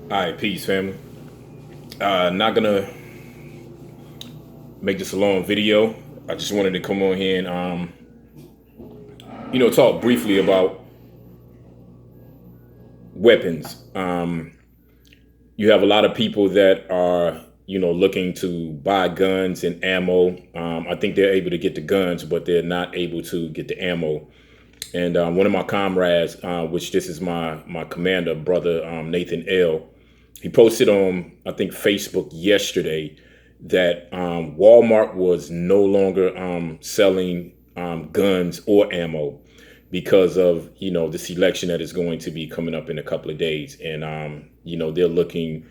All right, peace, family. Not gonna make this a long video. I just wanted to come on here and talk briefly about weapons. You have a lot of people that are, looking to buy guns and ammo. I think they're able to get the guns, but they're not able to get the ammo. And one of my comrades, which this is my commander, brother Nathan L. He posted on I think Facebook yesterday that Walmart was no longer selling guns or ammo because of this election that is going to be coming up in a couple of days, and they're looking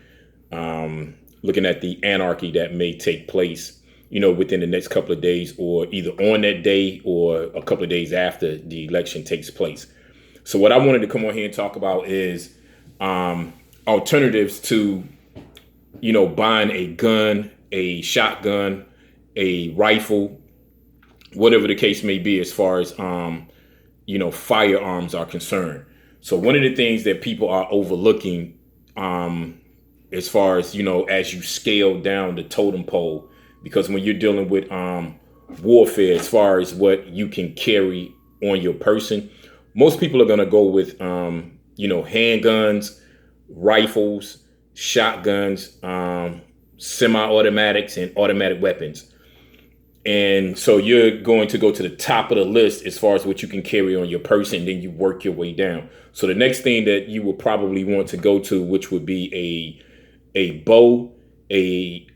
at the anarchy that may take place within the next couple of days, or either on that day or a couple of days after the election takes place. So what I wanted to come on here and talk about is alternatives to, buying a gun, a shotgun, a rifle, whatever the case may be, as far as, firearms are concerned. So one of the things that people are overlooking, as far as, as you scale down the totem pole, because when you're dealing with warfare, as far as what you can carry on your person, most people are going to go with, handguns, rifles, shotguns, semi-automatics, and automatic weapons. And so you're going to go to the top of the list as far as what you can carry on your person, then you work your way down. So the next thing that you will probably want to go to, which would be a bow, a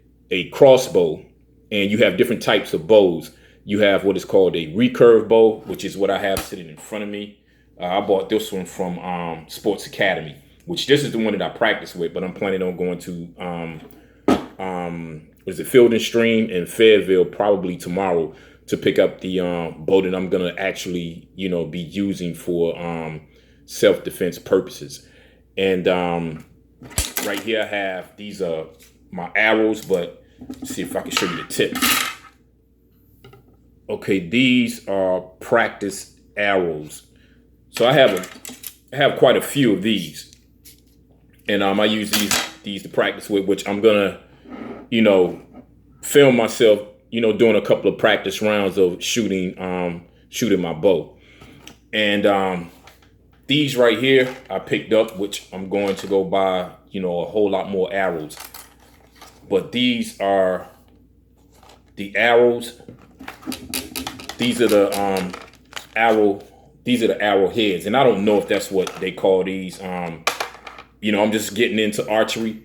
crossbow, and you have different types of bows. You have what is called a recurve bow, which is what I have sitting in front of me. I bought this one from Sports Academy, which this is the one that I practice with, but I'm planning on going to Field and Stream in Fayetteville probably tomorrow to pick up the bow that I'm gonna actually be using for self-defense purposes. And right here I have these are my arrows, but let's see if I can show you the tips. Okay, these are practice arrows. So I have quite a few of these, and I use these to practice with, which I'm gonna film myself doing a couple of practice rounds of shooting my bow. And these right here I picked up, which I'm going to go buy a whole lot more arrows. But these are the arrows. These are the arrow heads, and I don't know if that's what they call these. I'm just getting into archery.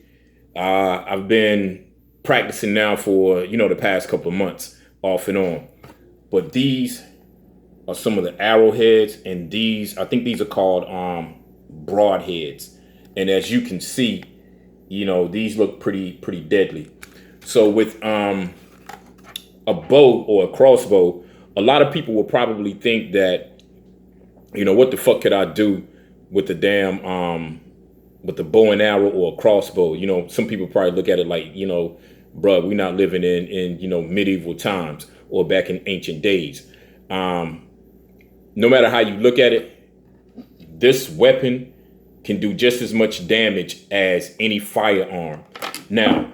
I've been practicing now for the past couple of months, off and on. But these are some of the arrowheads, and I think these are called broadheads. And as you can see, these look pretty deadly. So with a bow or a crossbow, a lot of people will probably think that, what the fuck could I do with the damn with the bow and arrow or a crossbow? Some people probably look at it like, bruh, we're not living in medieval times or back in ancient days. No matter how you look at it, this weapon can do just as much damage as any firearm. Now,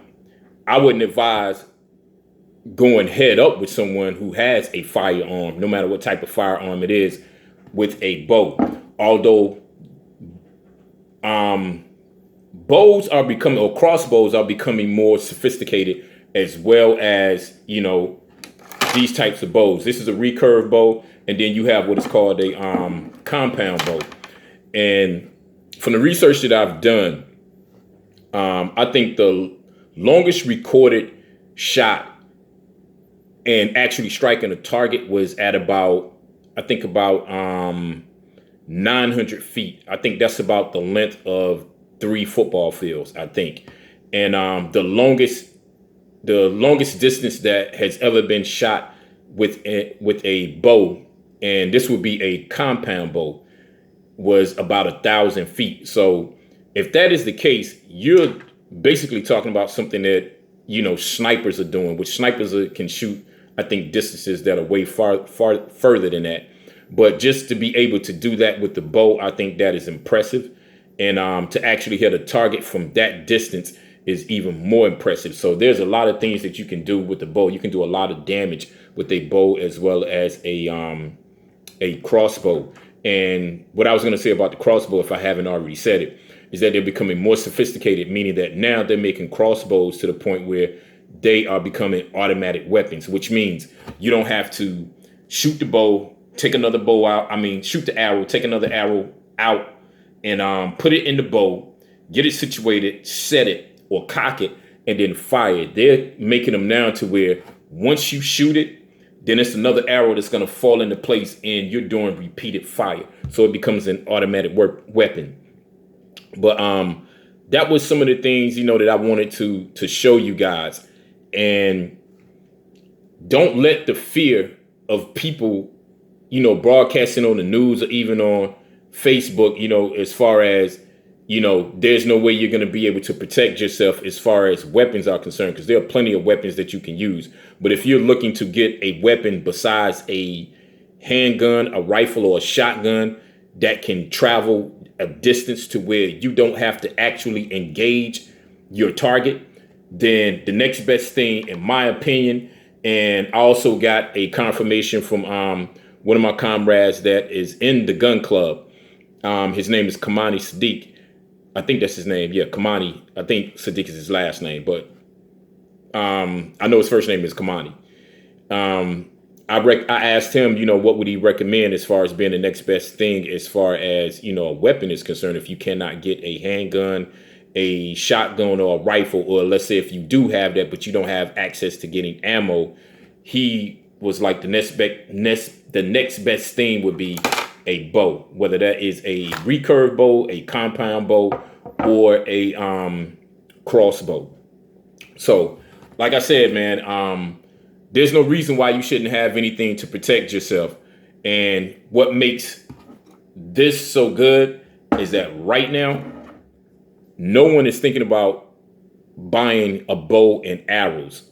I wouldn't advise going head up with someone who has a firearm, no matter what type of firearm it is, with a bow. Although bows are becoming, or crossbows are becoming more sophisticated, as well as these types of bows. This is a recurve bow, and then you have what is called a compound bow. And from the research that I've done, I think the longest recorded shot and actually striking a target was at about 900 feet. I think that's about the length of 3 football fields, I think. And the longest distance that has ever been shot with a bow, and this would be a compound bow, was about 1,000 feet. So if that is the case, you're basically talking about something that snipers are doing, which snipers can shoot, I think, distances that are way far further than that. But just to be able to do that with the bow, I think that is impressive. And to actually hit a target from that distance is even more impressive. So there's a lot of things that you can do with the bow. You can do a lot of damage with a bow as well as a crossbow. And what I was going to say about the crossbow, if I haven't already said it, is that they're becoming more sophisticated, meaning that now they're making crossbows to the point where they are becoming automatic weapons, which means you don't have to shoot the bow, take another bow out. I mean, shoot the arrow, take another arrow out, and put it in the bow, get it situated, set it or cock it, and then fire it. They're making them now to where once you shoot it, then it's another arrow that's going to fall into place and you're doing repeated fire. So it becomes an automatic weapon. But that was some of the things, that I wanted to show you guys. And don't let the fear of people, broadcasting on the news or even on Facebook, as far as, there's no way you're going to be able to protect yourself as far as weapons are concerned, because there are plenty of weapons that you can use. But if you're looking to get a weapon besides a handgun, a rifle, or a shotgun that can travel a distance to where you don't have to actually engage your target, then the next best thing, in my opinion, and I also got a confirmation from one of my comrades that is in the gun club. His name is Kamani Sadiq. I think that's his name. Yeah, Kamani. I think Sadiq is his last name, but I know his first name is Kamani. I asked him, what would he recommend as far as being the next best thing as far as, a weapon is concerned if you cannot get a handgun, a shotgun, or a rifle, or let's say if you do have that, but you don't have access to getting ammo. He was like the next best thing would be a bow, whether that is a recurve bow, a compound bow, or a crossbow. So, like I said, man, there's no reason why you shouldn't have anything to protect yourself. And what makes this so good is that right now, no one is thinking about buying a bow and arrows.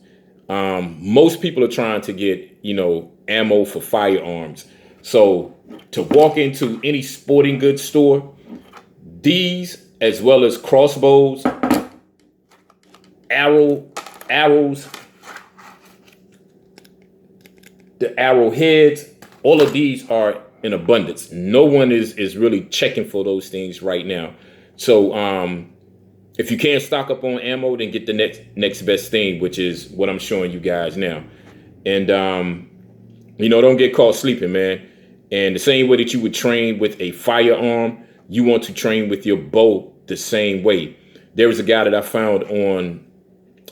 Most people are trying to get, ammo for firearms. So to walk into any sporting goods store, these as well as crossbows, arrows, the arrowheads, all of these are in abundance. No one is really checking for those things right now. So if you can't stock up on ammo, then get the next best thing, which is what I'm showing you guys now. And don't get caught sleeping, man. And the same way that you would train with a firearm, you want to train with your bow the same way. There was a guy that I found on,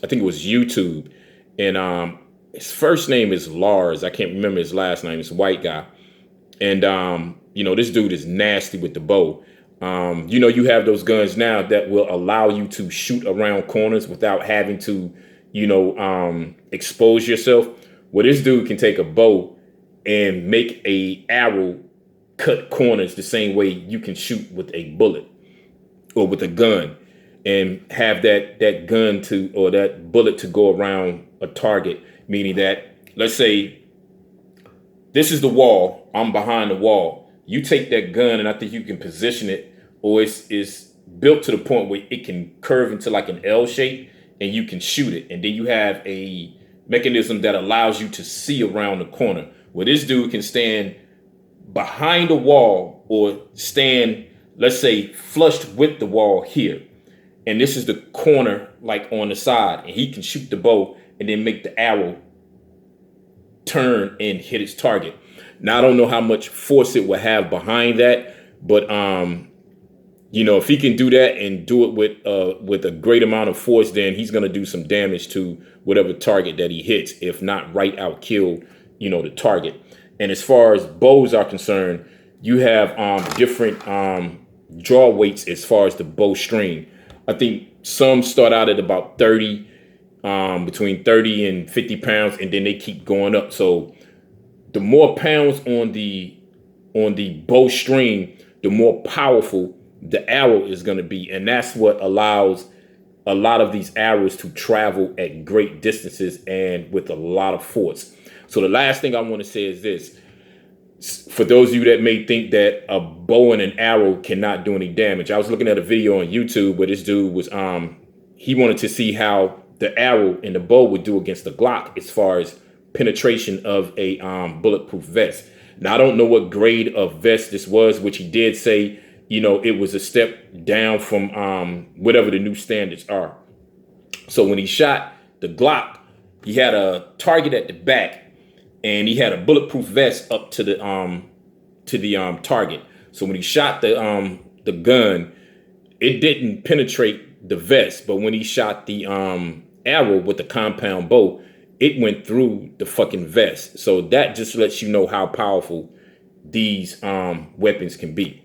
I think it was YouTube, and his first name is Lars. I can't remember his last name. It's a white guy. And, this dude is nasty with the bow. You have those guns now that will allow you to shoot around corners without having to, expose yourself. Well, this dude can take a bow and make a arrow cut corners the same way you can shoot with a bullet or with a gun, and have that gun or that bullet to go around a target. Meaning that, let's say this is the wall, I'm behind the wall. You take that gun and I think you can position it, or it's built to the point where it can curve into like an L shape and you can shoot it. And then you have a mechanism that allows you to see around the corner. Well, this dude can stand behind the wall or stand, let's say, flushed with the wall here. And this is the corner like on the side. And he can shoot the bow and then make the arrow turn and hit its target. Now, I don't know how much force it will have behind that, but if he can do that and do it with a great amount of force, then he's going to do some damage to whatever target that he hits, if not right out kill, the target. And as far as bows are concerned, you have different draw weights as far as the bow string. I think some start out at about 30, between 30 and 50 pounds, and then they keep going up. So the more pounds on the bow string, the more powerful the arrow is going to be. And that's what allows a lot of these arrows to travel at great distances and with a lot of force. So the last thing I want to say is this. For those of you that may think that a bow and an arrow cannot do any damage, I was looking at a video on YouTube where this dude was he wanted to see how the arrow and the bow would do against the Glock as far as penetration of a bulletproof vest. Now, I don't know what grade of vest this was, which he did say, you know, it was a step down from whatever the new standards are. So when he shot the Glock, he had a target at the back, and he had a bulletproof vest up to the target. So when he shot the gun, it didn't penetrate the vest, but when he shot the arrow with the compound bow, it went through the fucking vest. So that just lets you know how powerful these weapons can be.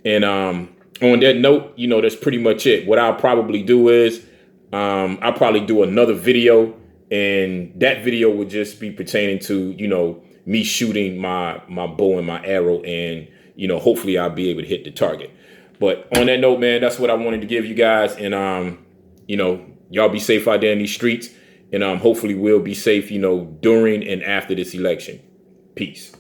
And on that note, you know, that's pretty much it. What I'll probably do is I'll probably do another video, and that video would just be pertaining to, you know, me shooting my bow and my arrow, and, you know, hopefully I'll be able to hit the target. But on that note, man, that's what I wanted to give you guys. And, you know, y'all be safe out there in these streets. And hopefully we'll be safe, you know, during and after this election. Peace.